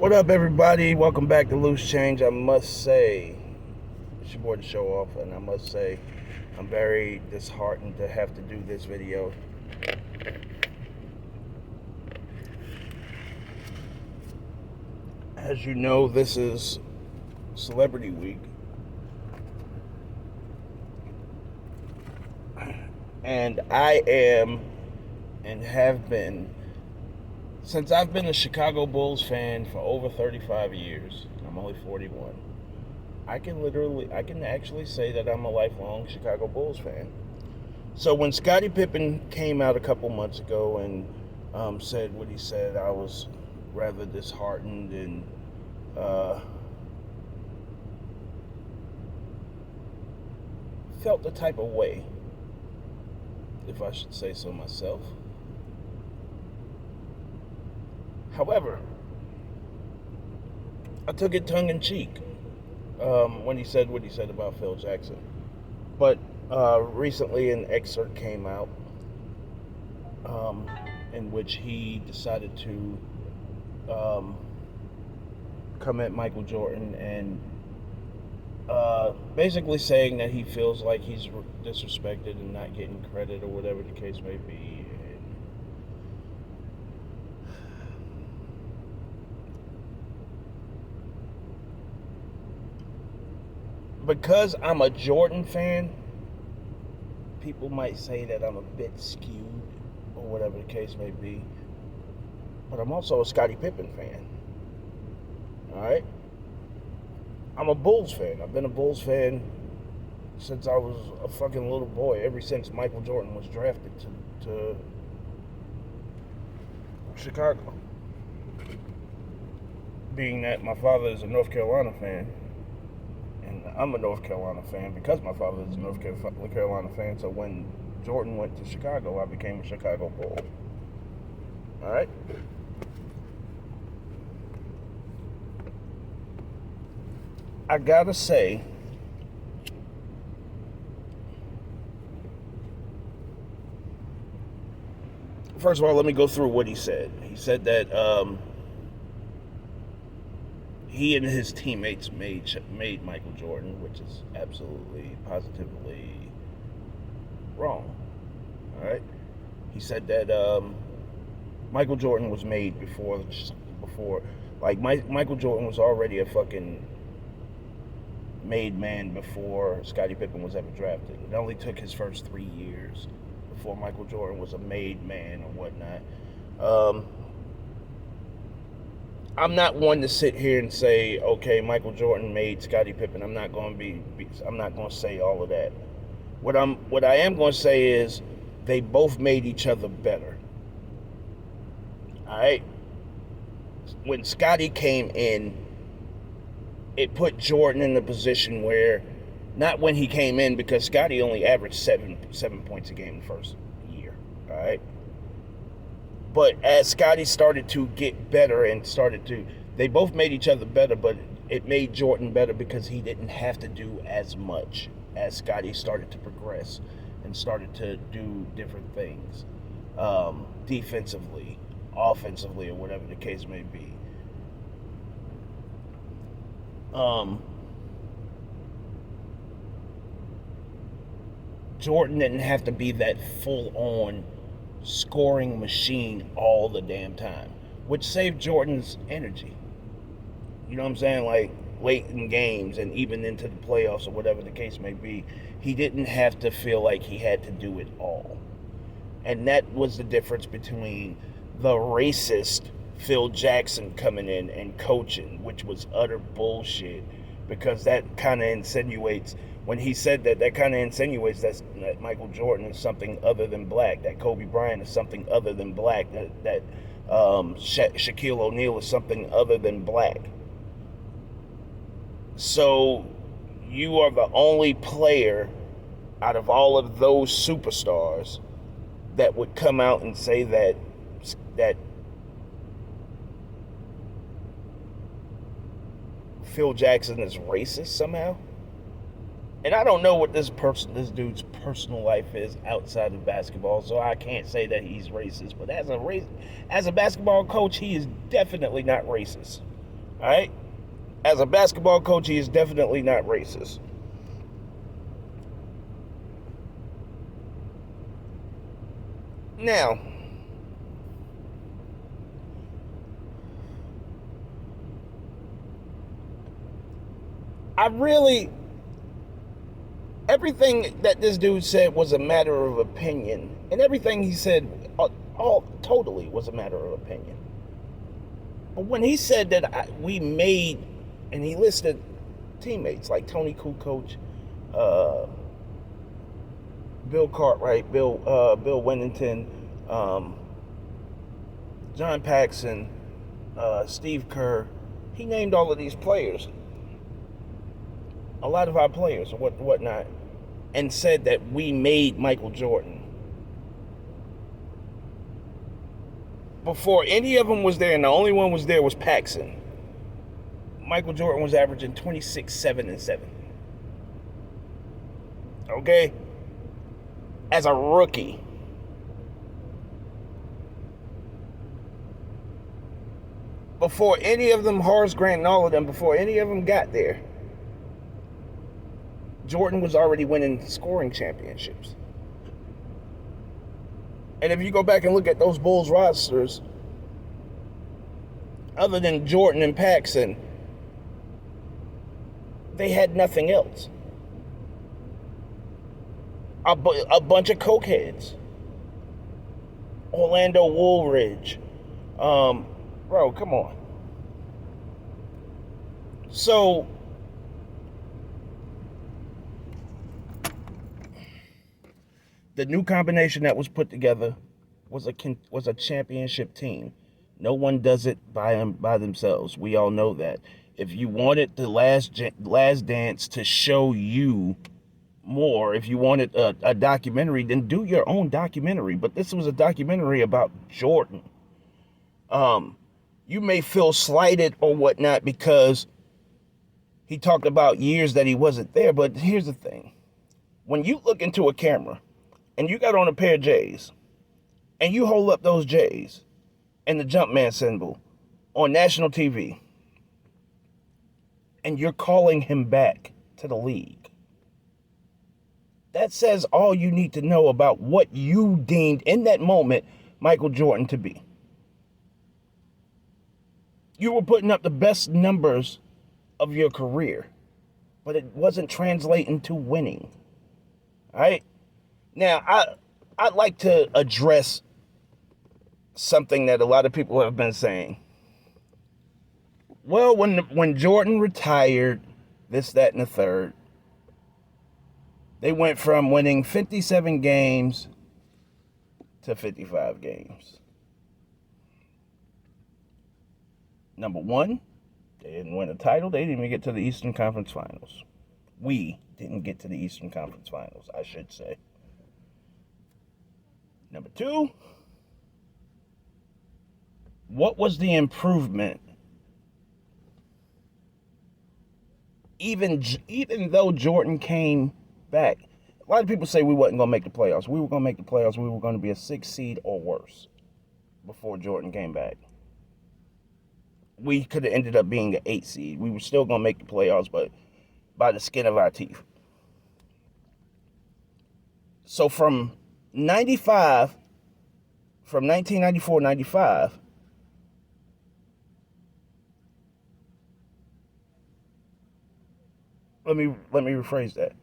What up, everybody? Welcome back to Loose Change. I must say, it's your boy, The Show Off, and I must say, I'm very disheartened to have to do this video. As you know, this is Celebrity Week, and I am and have been since I've been a Chicago Bulls fan for over 35 years. I'm only 41. I can actually say that I'm a lifelong Chicago Bulls fan. So when Scottie Pippen came out a couple months ago and said what he said, I was rather disheartened and felt the type of way, if I should say so myself. However, I took it tongue-in-cheek when he said what he said about Phil Jackson. But recently an excerpt came out in which he decided to come at Michael Jordan and basically saying that he feels like he's disrespected and not getting credit or whatever the case may be. Because I'm a Jordan fan, people might say that I'm a bit skewed or whatever the case may be. But I'm also a Scottie Pippen fan. Alright? I'm a Bulls fan. I've been a Bulls fan since I was a fucking little boy, ever since Michael Jordan was drafted to Chicago. Being that my father is a North Carolina fan, and I'm a North Carolina fan because my father is a North Carolina fan. So when Jordan went to Chicago, I became a Chicago Bull. All right? I gotta say, first of all, let me go through what he said. He said that he and his teammates made Michael Jordan, which is absolutely, positively wrong. All right? He said that Michael Jordan was made before like Michael Jordan was already a fucking made man before Scottie Pippen was ever drafted. It only took his first 3 years before Michael Jordan was a made man or whatnot. I'm not one to sit here and say, okay, Michael Jordan made Scottie Pippen. I'm not going to say all of that. What I am going to say is they both made each other better. All right? When Scottie came in, it put Jordan in a position where, not when he came in, because Scottie only averaged seven points a game the first year. All right? But as Scottie started to get better and they both made each other better, but it made Jordan better because he didn't have to do as much as Scottie started to progress and started to do different things, defensively, offensively, or whatever the case may be. Jordan didn't have to be that full-on scoring machine all the damn time, which saved Jordan's energy. You know what I'm saying? Like, late in games and even into the playoffs or whatever the case may be, he didn't have to feel like he had to do it all. And that was the difference between the racist Phil Jackson coming in and coaching, which was utter bullshit, because that kind of insinuates, when he said that kind of insinuates that Michael Jordan is something other than black, that Kobe Bryant is something other than black, that Shaquille O'Neal is something other than black. So you are the only player out of all of those superstars that would come out and say that Phil Jackson is racist somehow. And I don't know what this dude's personal life is outside of basketball, so I can't say that he's racist. But as a basketball coach, he is definitely not racist. All right? As a basketball coach, he is definitely not racist. Now, everything that this dude said was a matter of opinion, and everything he said all totally was a matter of opinion. But when he said that we made, and he listed teammates like Tony Kukoc, Bill Cartwright, Bill Winnington, John Paxson, Steve Kerr, he named all of these players, a lot of our players and whatnot, and said that we made Michael Jordan. Before any of them was there, and the only one was there was Paxson, Michael Jordan was averaging 26, 7, and 7. Okay? As a rookie. Before any of them, Horace Grant and all of them, before any of them got there, Jordan was already winning scoring championships. And if you go back and look at those Bulls rosters, other than Jordan and Paxson, they had nothing else. A bunch of cokeheads. Orlando Woolridge. Bro, come on. So, the new combination that was put together was a championship team. No one does it by themselves. We all know that. If you wanted the last dance to show you more, if you wanted a documentary, then do your own documentary. But this was a documentary about Jordan. You may feel slighted or whatnot because he talked about years that he wasn't there. But here's the thing. When you look into a camera and you got on a pair of J's and you hold up those J's and the Jumpman symbol on national TV and you're calling him back to the league, that says all you need to know about what you deemed in that moment Michael Jordan to be. You were putting up the best numbers of your career, but it wasn't translating to winning. All right? Now, I'd like to address something that a lot of people have been saying. Well, when Jordan retired, this, that, and the third, they went from winning 57 games to 55 games. Number one, they didn't win a title. They didn't even get to the Eastern Conference Finals. We didn't get to the Eastern Conference Finals, I should say. Number two, what was the improvement? Even though Jordan came back, a lot of people say we wasn't going to make the playoffs. We were going to make the playoffs. We were going to be a 6 seed or worse before Jordan came back. We could have ended up being an 8 seed. We were still going to make the playoffs, but by the skin of our teeth. So from 1994-95, let me rephrase that.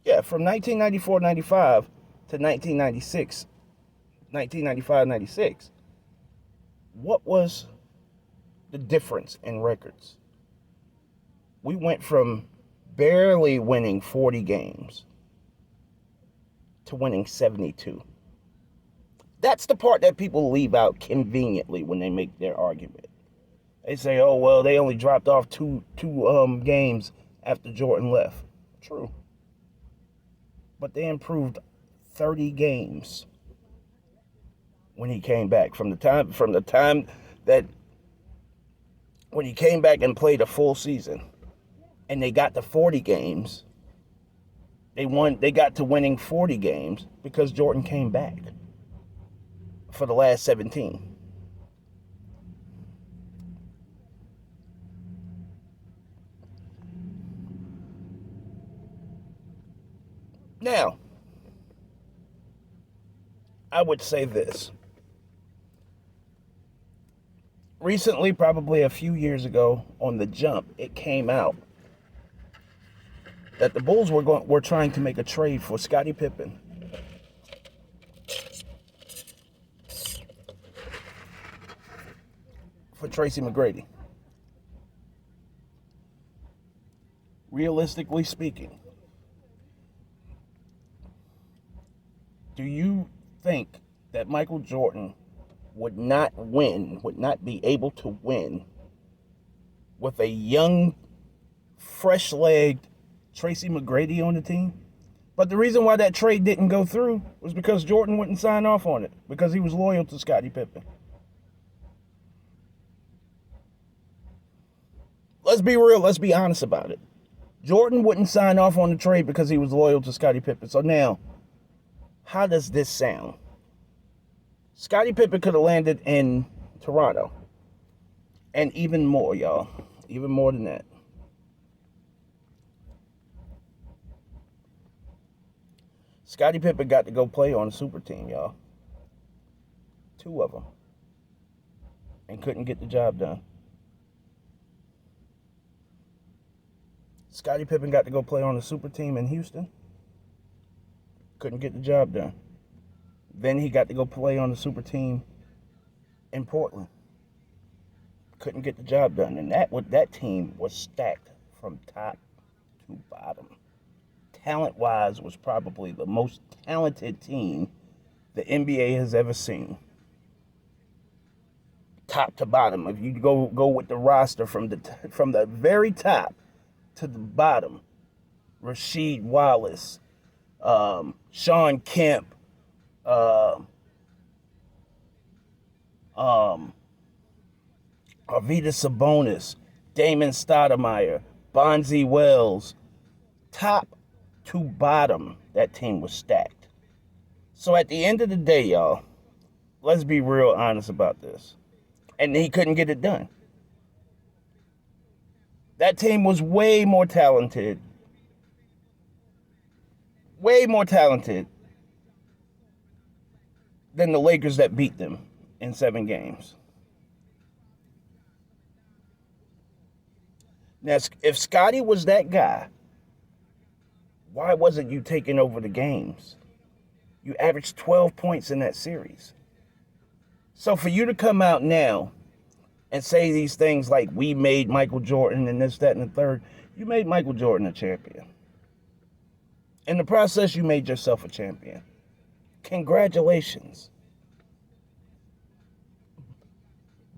Yeah, from 1994-95 to 1995-96, what was the difference in records? We went from barely winning 40 games to winning 72. That's the part that people leave out conveniently when they make their argument. They say, oh, well, they only dropped off two games after Jordan left. True. But they improved 30 games when he came back. From the time that when he came back and played a full season and they got to 40 games, they got to winning 40 games because Jordan came back for the last 17. Now, I would say this. Recently, probably a few years ago, on the jump, it came out that the Bulls were trying to make a trade for Scottie Pippen for Tracy McGrady. Realistically speaking, do you think that Michael Jordan would not be able to win with a young, fresh-legged Tracy McGrady on the team? But the reason why that trade didn't go through was because Jordan wouldn't sign off on it, because he was loyal to Scottie Pippen. Let's be real, let's be honest about it. Jordan wouldn't sign off on the trade because he was loyal to Scottie Pippen. So now, how does this sound? Scottie Pippen could have landed in Toronto. And even more, y'all. Even more than that. Scottie Pippen got to go play on a super team, y'all. 2 of them. And couldn't get the job done. Scottie Pippen got to go play on a super team in Houston. Couldn't get the job done. Then he got to go play on the super team in Portland. Couldn't get the job done. And that team was stacked from top to bottom. Talent-wise, was probably the most talented team the NBA has ever seen. Top to bottom. If you go with the roster from the very top to the bottom, Rasheed Wallace, Sean Kemp, Arvydas Sabonis, Damon Stoudemire, Bonzi Wells, top to bottom, that team was stacked. So at the end of the day, y'all, let's be real honest about this. And he couldn't get it done. That team was way more talented than the Lakers that beat them in 7 games. Now, if Scottie was that guy, why wasn't you taking over the games? You averaged 12 points in that series. So for you to come out now and say these things like, we made Michael Jordan and this, that, and the third, you made Michael Jordan a champion. In the process, you made yourself a champion. Congratulations.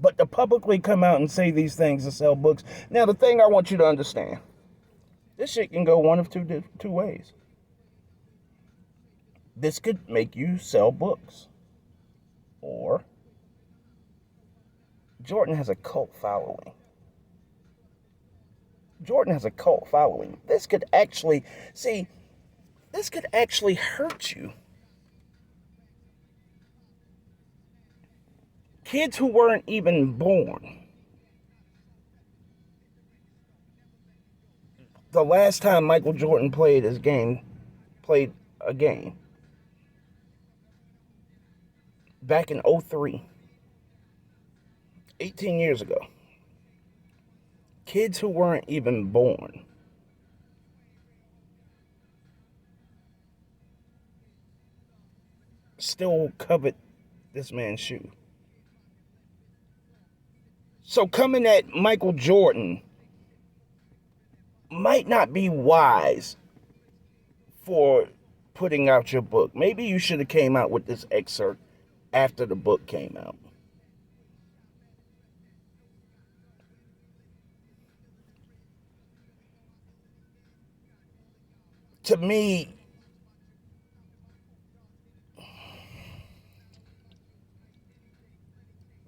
But to publicly come out and say these things and sell books. Now, the thing I want you to understand, this shit can go one of two ways. This could make you sell books. Or Jordan has a cult following. This could actually hurt you. Kids who weren't even born. The last time Michael Jordan played a game, back in 2003, 18 years ago. Kids who weren't even born still covet this man's shoe. So coming at Michael Jordan might not be wise for putting out your book. Maybe you should have came out with this excerpt after the book came out. To me,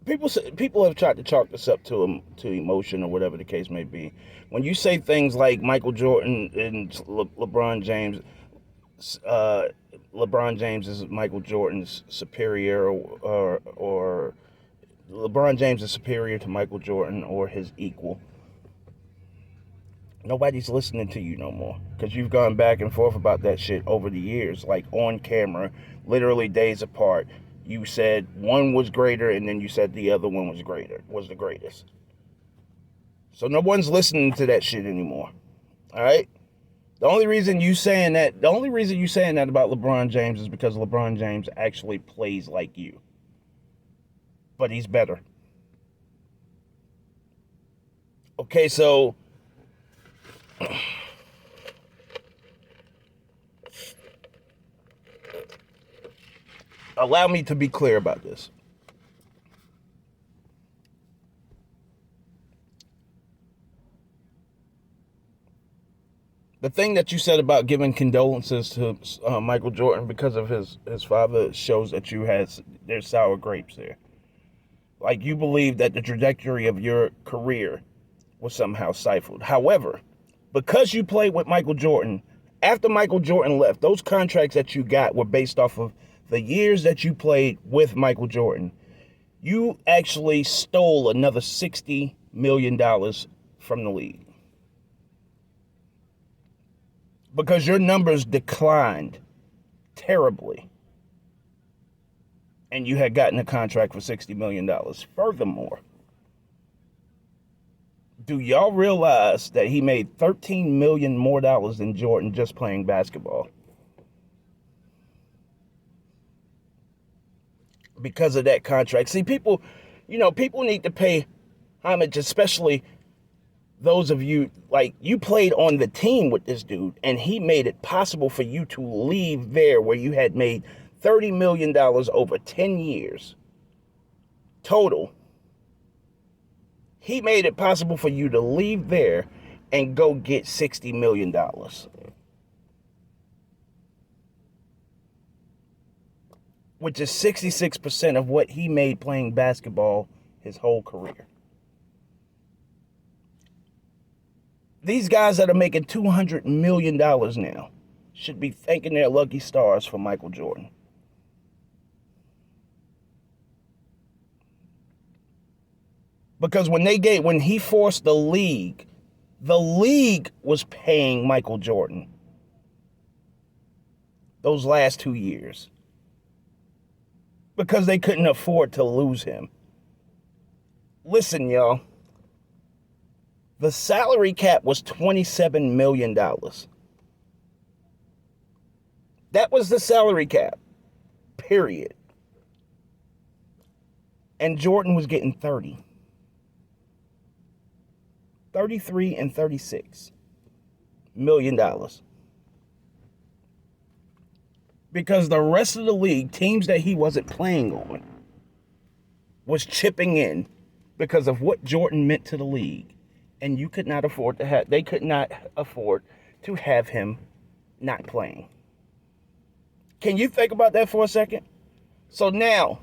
people have tried to chalk this up to emotion or whatever the case may be. When you say things like Michael Jordan and LeBron James, LeBron James is Michael Jordan's superior, or LeBron James is superior to Michael Jordan or his equal. Nobody's listening to you no more because you've gone back and forth about that shit over the years, like on camera, literally days apart. You said one was greater, and then you said the other one was the greatest. So no one's listening to that shit anymore. All right. The only reason you saying that about LeBron James is because LeBron James actually plays like you, but he's better. Okay, so allow me to be clear about this. The thing that you said about giving condolences to Michael Jordan because of his father shows that there's sour grapes there. Like, you believe that the trajectory of your career was somehow stifled. However, because you played with Michael Jordan, after Michael Jordan left, those contracts that you got were based off of the years that you played with Michael Jordan. You actually stole another $60 million from the league. Because your numbers declined terribly. And you had gotten a contract for $60 million. Furthermore, do y'all realize that he made $13 million more than Jordan just playing basketball? Because of that contract. See, people need to pay homage, especially those of you, like, you played on the team with this dude, and he made it possible for you to leave there where you had made $30 million over 10 years total. He made it possible for you to leave there and go get $60 million. Which is 66% of what he made playing basketball his whole career. These guys that are making $200 million now should be thanking their lucky stars for Michael Jordan. Because when he forced the league was paying Michael Jordan those last 2 years. Because they couldn't afford to lose him. Listen, y'all. The salary cap was $27 million. That was the salary cap. Period. And Jordan was getting 30. 33 and $36 million. Because the rest of the league, teams that he wasn't playing on, was chipping in because of what Jordan meant to the league. And they could not afford to have him not playing. Can you think about that for a second? So now,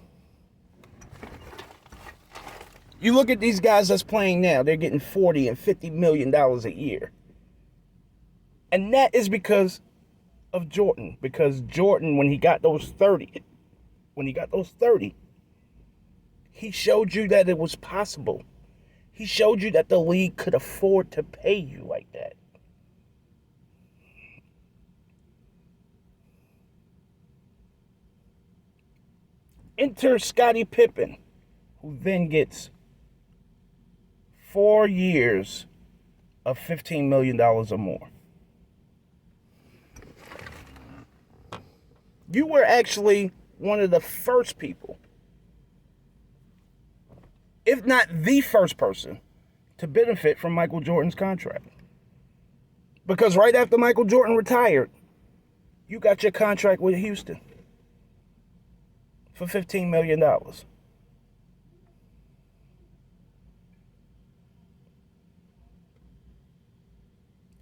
you look at these guys that's playing now, they're getting $40 and $50 million a year. And that is because of Jordan. Because Jordan, when he got those 30, he showed you that it was possible. He showed you that the league could afford to pay you like that. Enter Scottie Pippen, who then gets 4 years of $15 million or more. You were actually one of the first people, if not the first person, to benefit from Michael Jordan's contract. Because right after Michael Jordan retired, you got your contract with Houston for $15 million.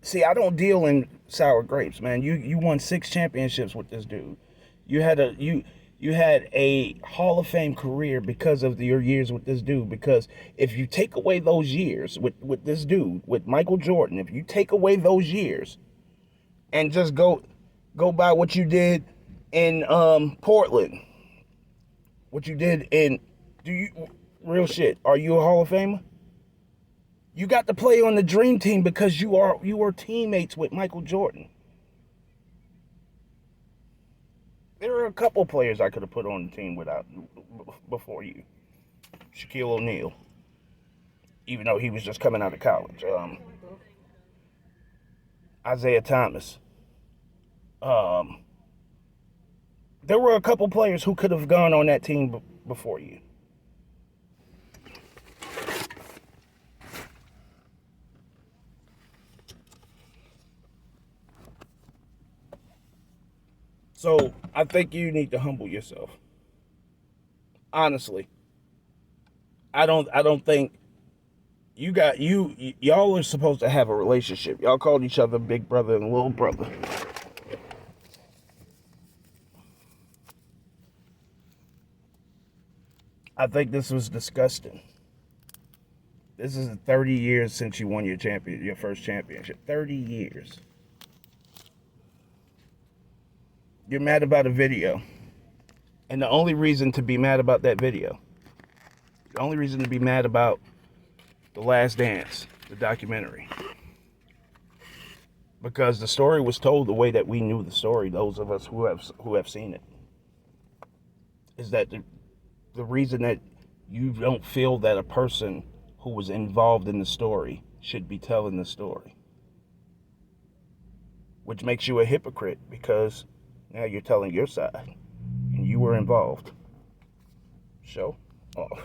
See, I don't deal in sour grapes, man. You won 6 championships with this dude. You had a Hall of Fame career because of your years with this dude. Because if you take away those years with this dude, with Michael Jordan, if you take away those years and just go by what you did in Portland, what you did in, real shit, are you a Hall of Famer? You got to play on the dream team because you were teammates with Michael Jordan. There are a couple players I could have put on the team before you. Shaquille O'Neal, even though he was just coming out of college. Isaiah Thomas. There were a couple players who could have gone on that team before you. So I think you need to humble yourself. Honestly, I don't think y'all are supposed to have a relationship. Y'all called each other big brother and little brother. I think this was disgusting. This is 30 years since you won your first championship. 30 years. You're mad about a video. And the only reason to be mad about that video, the only reason to be mad about The Last Dance, the documentary, because the story was told the way that we knew the story, those of us who have seen it, is that the reason that you don't feel that a person who was involved in the story should be telling the story, which makes you a hypocrite because now you're telling your side and you were involved. Show off.